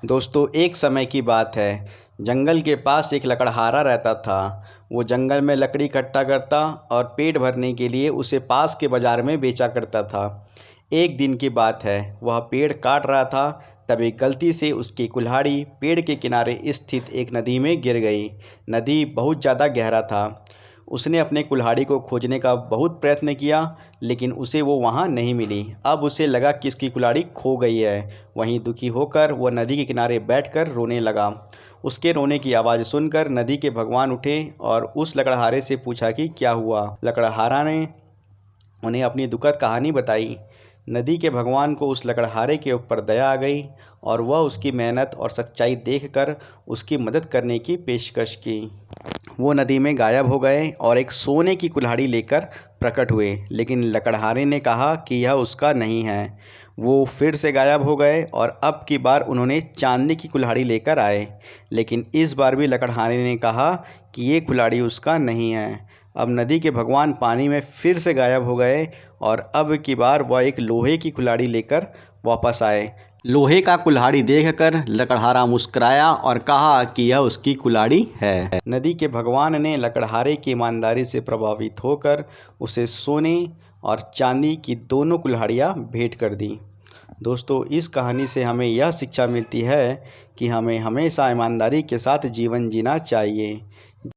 दोस्तों, एक समय की बात है। जंगल के पास एक लकड़हारा रहता था। वो जंगल में लकड़ी इकट्ठा करता और पेट भरने के लिए उसे पास के बाजार में बेचा करता था। एक दिन की बात है, वह पेड़ काट रहा था। तभी गलती से उसकी कुल्हाड़ी पेड़ के किनारे स्थित एक नदी में गिर गई। नदी बहुत ज़्यादा गहरा था। उसने अपने कुल्हाड़ी को खोजने का बहुत प्रयत्न किया, लेकिन उसे वो वहाँ नहीं मिली। अब उसे लगा कि उसकी कुल्हाड़ी खो गई है। वहीं दुखी होकर वह नदी के किनारे बैठकर रोने लगा। उसके रोने की आवाज़ सुनकर नदी के भगवान उठे और उस लकड़हारे से पूछा कि क्या हुआ। लकड़हारा ने उन्हें अपनी दुखद कहानी बताई। नदी के भगवान को उस लकड़हारे के ऊपर दया आ गई और वह उसकी मेहनत और सच्चाई देखकर उसकी मदद करने की पेशकश की। वो नदी में गायब हो गए और एक सोने की कुल्हाड़ी लेकर प्रकट हुए, लेकिन लकड़हारे ने कहा कि यह उसका नहीं है। वो फिर से गायब हो गए और अब की बार उन्होंने चांदी की कुल्हाड़ी लेकर आए, लेकिन इस बार भी लकड़हारे ने कहा कि ये कुल्हाड़ी उसका नहीं है। अब नदी के भगवान पानी में फिर से गायब हो गए और अब की बार वह एक लोहे की कुल्हाड़ी लेकर वापस आए। लोहे का कुल्हाड़ी देखकर लकड़हारा मुस्कुराया और कहा कि यह उसकी कुल्हाड़ी है। नदी के भगवान ने लकड़हारे की ईमानदारी से प्रभावित होकर उसे सोने और चांदी की दोनों कुल्हाड़ियाँ भेंट कर दी। दोस्तों, इस कहानी से हमें यह शिक्षा मिलती है कि हमें हमेशा ईमानदारी के साथ जीवन जीना चाहिए।